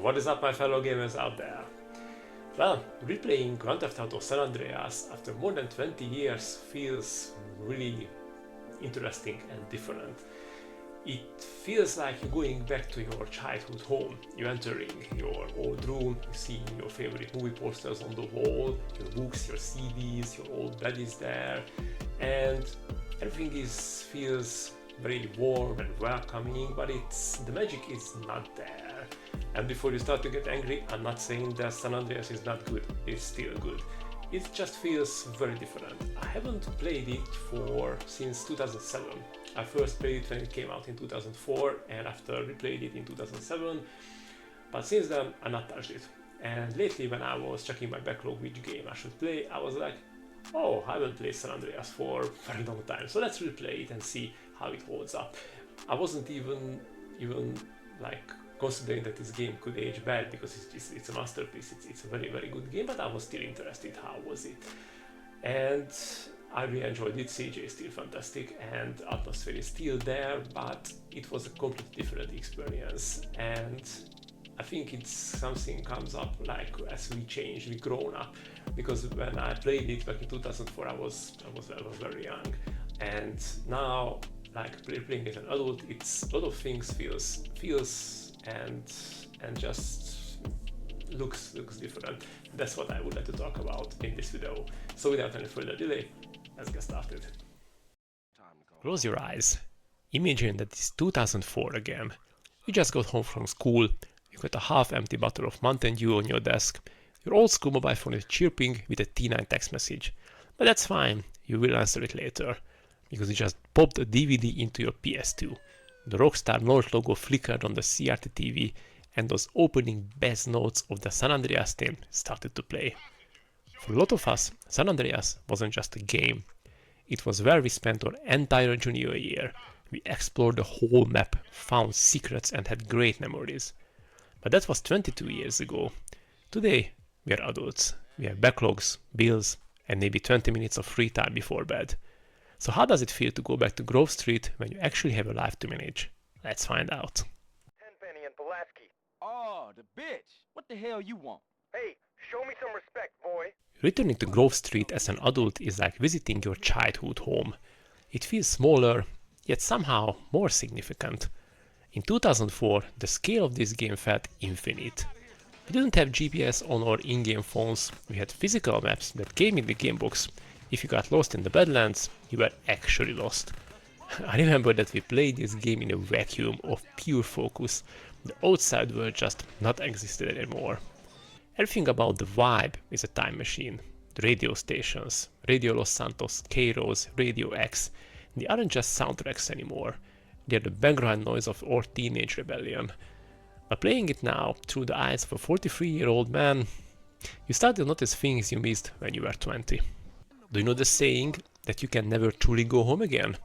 What is up, my fellow gamers out there? Well, replaying Grand Theft Auto San Andreas after more than 20 years feels really interesting and different. It feels like you're going back to your childhood home. You're entering your old room, you see your favorite movie posters on the wall, your books, your CDs, your old bed is there, and everything feels very warm and welcoming, but the magic is not there. And before you start to get angry, I'm not saying that San Andreas is not good, it's still good. It just feels very different. I haven't played it since 2007. I first played it when it came out in 2004 and after replayed it in 2007, but since then I not touched it. And lately when I was checking my backlog which game I should play, I was like, oh, I haven't played San Andreas for a very long time, so let's replay it and see how it holds up. I wasn't even like considering that this game could age bad because it's a masterpiece, it's a very, very good game, but I was still interested how was it. And I really enjoyed it. CJ is still fantastic and atmosphere is still there, but it was a completely different experience. And I think it's something comes up like as we change, we grown up, because when I played it back in 2004 I was very young, and now like playing as an adult, it's a lot of things feels and just looks different. That's what I would like to talk about in this video. So without any further delay, let's get started. Close your eyes. Imagine that it's 2004 again. You just got home from school, you got a half-empty bottle of Mountain Dew on your desk, your old school mobile phone is chirping with a T9 text message. But that's fine, you will answer it later, because you just popped a DVD into your PS2. The Rockstar North logo flickered on the CRT TV, and those opening bass notes of the San Andreas theme started to play. For a lot of us, San Andreas wasn't just a game. It was where we spent our entire junior year. We explored the whole map, found secrets and had great memories. But that was 22 years ago. Today, we are adults. We have backlogs, bills, and maybe 20 minutes of free time before bed. So how does it feel to go back to Grove Street when you actually have a life to manage? Let's find out. Tenpenny and Pulaski. Oh, the bitch. What the hell you want? Hey, show me some respect, boy. Returning to Grove Street as an adult is like visiting your childhood home. It feels smaller, yet somehow more significant. In 2004, the scale of this game felt infinite. We didn't have GPS on our in-game phones, we had physical maps that came in the game box. If you got lost in the Badlands, you were actually lost. I remember that we played this game in a vacuum of pure focus. The outside world just not existed anymore. Everything about the vibe is a time machine. The radio stations, Radio Los Santos, K-Rose, Radio X, they aren't just soundtracks anymore. They're the background noise of our teenage rebellion. But playing it now through the eyes of a 43-year-old man, you start to notice things you missed when you were 20. Do you know the saying that you can never truly go home again?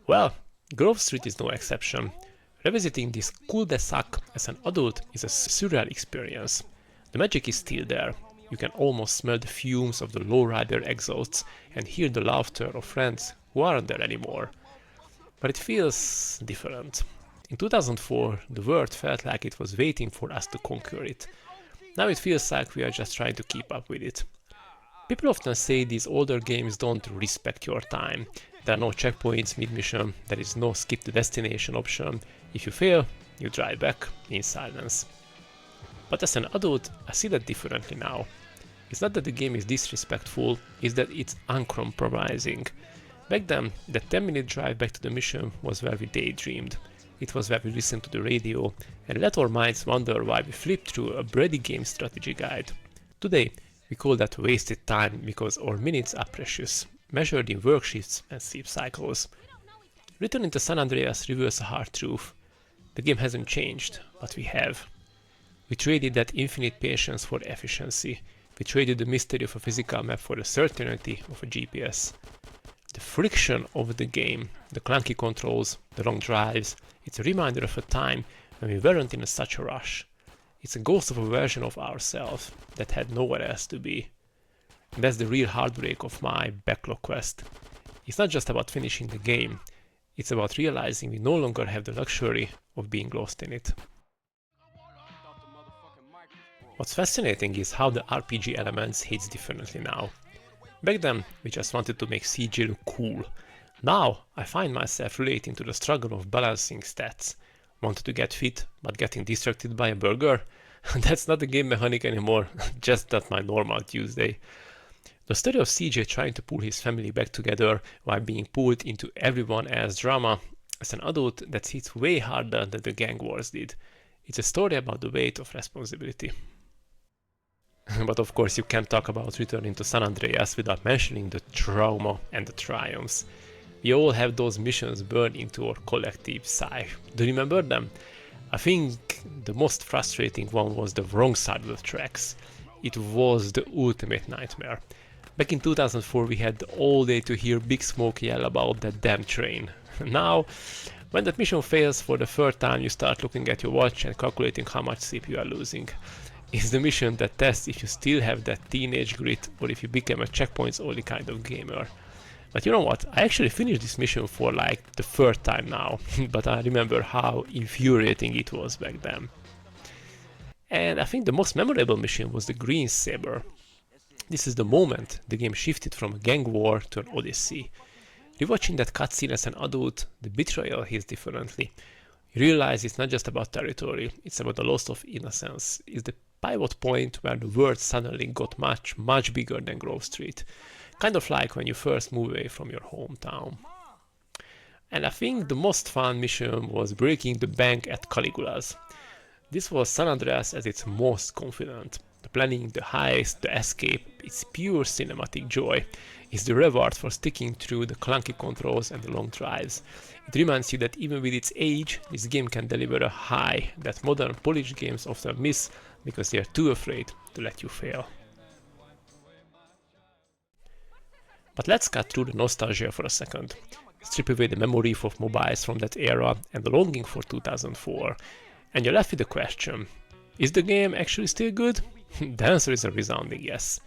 Well, Grove Street is no exception. Revisiting this cul-de-sac as an adult is a surreal experience. The magic is still there. You can almost smell the fumes of the lowrider exhausts and hear the laughter of friends who aren't there anymore. But it feels different. In 2004, the world felt like it was waiting for us to conquer it. Now it feels like we are just trying to keep up with it. People often say these older games don't respect your time. There are no checkpoints mid-mission, there is no skip the destination option. If you fail, you drive back in silence. But as an adult, I see that differently now. It's not that the game is disrespectful, it's that it's uncompromising. Back then, the 10-minute drive back to the mission was where we daydreamed. It was where we listened to the radio and let our minds wander while we flipped through a bready game strategy guide. Today, we call that wasted time because our minutes are precious, measured in work shifts and sleep cycles. Returning to San Andreas reveals a hard truth. The game hasn't changed, but we have. We traded that infinite patience for efficiency. We traded the mystery of a physical map for the certainty of a GPS. The friction of the game, the clunky controls, the long drives, it's a reminder of a time when we weren't in such a rush. It's a ghost of a version of ourselves that had nowhere else to be. And that's the real heartbreak of my Backlog Quest. It's not just about finishing the game, it's about realizing we no longer have the luxury of being lost in it. What's fascinating is how the RPG elements hits differently now. Back then, we just wanted to make CJ look cool. Now, I find myself relating to the struggle of balancing stats. Wanted to get fit, but getting distracted by a burger? That's not a game mechanic anymore, just not my normal Tuesday. The story of CJ trying to pull his family back together while being pulled into everyone else's drama as an adult that hits way harder than the gang wars did. It's a story about the weight of responsibility. But of course you can't talk about returning to San Andreas without mentioning the trauma and the triumphs. We all have those missions burned into our collective psyche. Do you remember them? I think the most frustrating one was the wrong side of the tracks. It was the ultimate nightmare. Back in 2004 we had all day to hear Big Smoke yell about that damn train. Now, when that mission fails for the third time, you start looking at your watch and calculating how much sleep you are losing. It's the mission that tests if you still have that teenage grit or if you became a checkpoints only kind of gamer. But you know what, I actually finished this mission for like the third time now, but I remember how infuriating it was back then. And I think the most memorable mission was the Green Saber. This is the moment the game shifted from a gang war to an odyssey. Rewatching that cutscene as an adult, the betrayal hits differently. You realize it's not just about territory, it's about the loss of innocence. It's the pivot point where the world suddenly got much bigger than Grove Street. Kind of like when you first move away from your hometown. And I think the most fun mission was breaking the bank at Caligula's. This was San Andreas at its most confident. The planning, the heist, the escape, it's pure cinematic joy. It's the reward for sticking through the clunky controls and the long drives. It reminds you that even with its age, this game can deliver a high that modern polished games often miss because they are too afraid to let you fail. But let's cut through the nostalgia for a second. Strip away the memory of mobiles from that era and the longing for 2004. And you're left with the question, is the game actually still good? The answer is a resounding yes.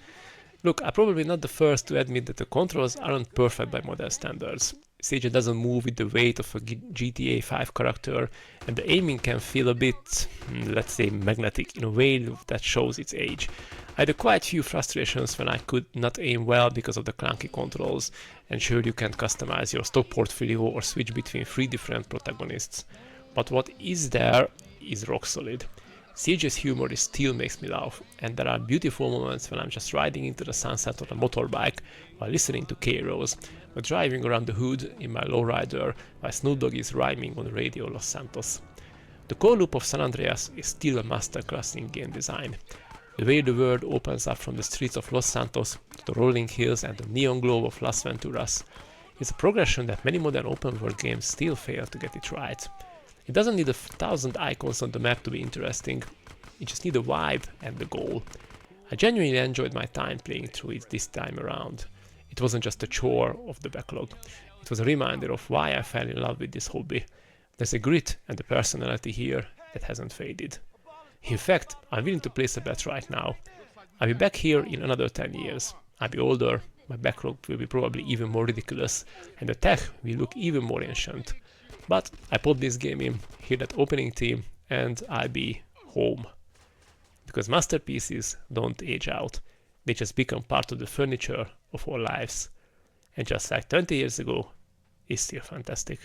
Look, I'm probably not the first to admit that the controls aren't perfect by modern standards. CJ doesn't move with the weight of a GTA 5 character, and the aiming can feel a bit, let's say, magnetic in a way that shows its age. I had quite few frustrations when I could not aim well because of the clunky controls, and sure you can't customize your stock portfolio or switch between 3 different protagonists. But what is there is rock solid. CJ's humor still makes me laugh, and there are beautiful moments when I'm just riding into the sunset on a motorbike while listening to K-Rows, or driving around the hood in my lowrider while Snoop Dogg is rhyming on the radio Los Santos. The core loop of San Andreas is still a masterclass in game design. The way the world opens up from the streets of Los Santos to the rolling hills and the neon glow of Las Venturas is a progression that many modern open world games still fail to get it right. It doesn't need 1,000 icons on the map to be interesting, it just needs a vibe and the goal. I genuinely enjoyed my time playing through it this time around. It wasn't just a chore of the backlog, it was a reminder of why I fell in love with this hobby. There's a grit and a personality here that hasn't faded. In fact, I'm willing to place a bet right now. I'll be back here in another 10 years. I'll be older, my backlog will be probably even more ridiculous, and the tech will look even more ancient. But I pop this game in, hear that opening theme, and I'll be home. Because masterpieces don't age out, they just become part of the furniture of our lives. And just like 20 years ago, it's still fantastic.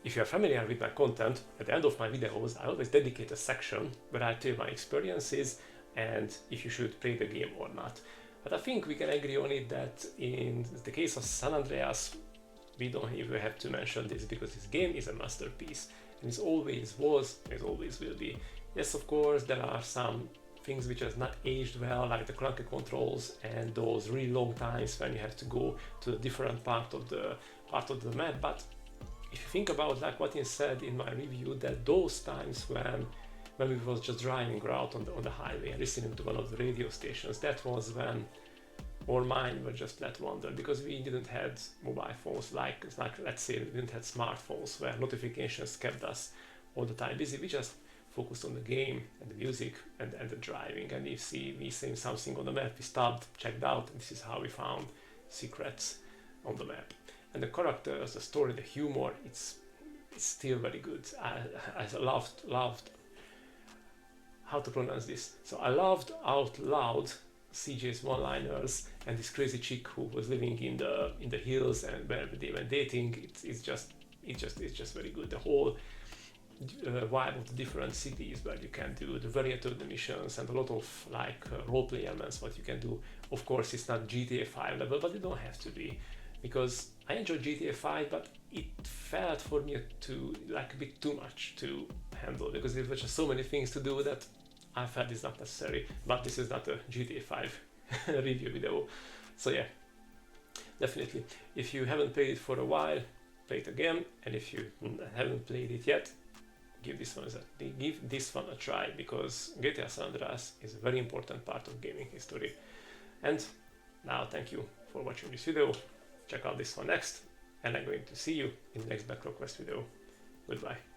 If you are familiar with my content, at the end of my videos I always dedicate a section where I tell my experiences and if you should play the game or not. But I think we can agree on it that in the case of San Andreas, we don't even have to mention this because this game is a masterpiece. And it always was, and it always will be. Yes, of course, there are some things which has not aged well, like the clunky controls and those really long times when you have to go to a different part of the map. But if you think about like what he said in my review, that those times when we was just driving around on the highway and listening to one of the radio stations, that was when our mind was just let wander, because we didn't have mobile phones like let's say we didn't have smartphones where notifications kept us all the time busy. We just focused on the game and the music and the driving, and if we see something on the map, we stopped, checked out, and this is how we found secrets on the map. And the characters, the story, the humor, it's still very good. I loved how to pronounce this. So I laughed out loud CJ's one-liners and this crazy chick who was living in the hills and where they went dating. It's just very good. The whole vibe of the different cities where you can do the variety of the missions and a lot of like roleplay elements what you can do. Of course, it's not GTA 5 level, but it don't have to be, because I enjoyed GTA 5, but it felt for me to like a bit too much to handle, because there were just so many things to do that I felt it's not necessary. But this is not a GTA 5 review video, so yeah, definitely if you haven't played it for a while, play it again, and if you haven't played it yet, give this one a try, because GTA San Andreas is a very important part of gaming history. And now thank you for watching this video. Check out this one next, and I'm going to see you in the next Backlog Quest video. Goodbye.